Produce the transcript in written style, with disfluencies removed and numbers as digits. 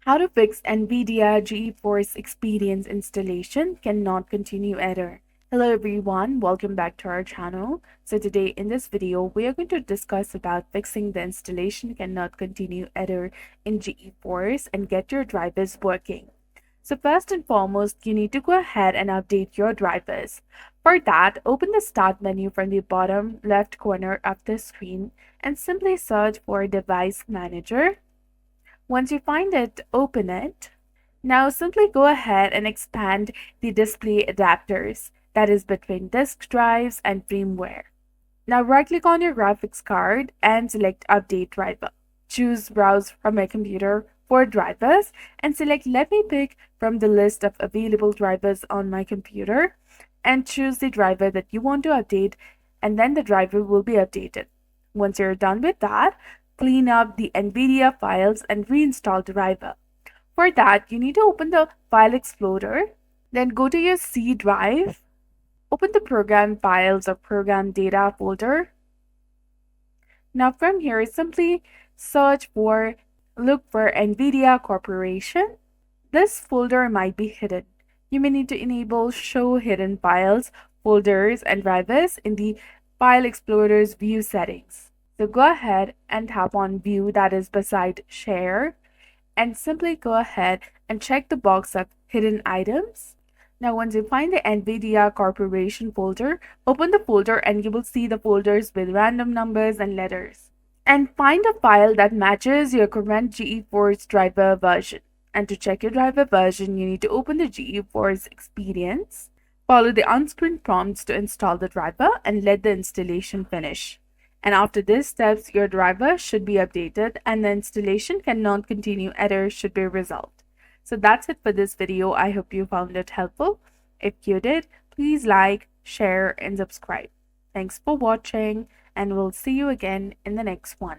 How to fix NVIDIA GeForce Experience installation cannot continue error. Hello everyone, welcome back to our channel. So today in this video, we are going to discuss about fixing the installation cannot continue error in GeForce and get your drivers working. So first and foremost, you need to go ahead and update your drivers. For that, open the Start menu from the bottom left corner of the screen and simply search for Device Manager. Once you find it, open it. Now simply go ahead and expand the display adapters, that is between disk drives and firmware. Now right-click on your graphics card and select Update Driver. Choose Browse from my computer for drivers and select Let me pick from the list of available drivers on my computer and choose the driver that you want to update, and then the driver will be updated. Once you're done with that, clean up the NVIDIA files and reinstall driver. For that, you need to open the File Explorer, then go to your C drive, open the Program Files or Program Data folder. Now from here, simply look for NVIDIA Corporation. This folder might be hidden. You may need to enable Show Hidden Files, Folders, and Drivers in the File Explorer's View settings. So go ahead and tap on View, that is beside Share, and simply go ahead and check the box of Hidden Items. Now once you find the NVIDIA Corporation folder, open the folder and you will see the folders with random numbers and letters. And find a file that matches your current GeForce driver version. And to check your driver version, you need to open the GeForce Experience, follow the on-screen prompts to install the driver, and let the installation finish. And after these steps, your driver should be updated and the installation cannot continue error should be resolved. So that's it for this video. I hope you found it helpful. If you did, please like, share, and subscribe. Thanks for watching, and we'll see you again in the next one.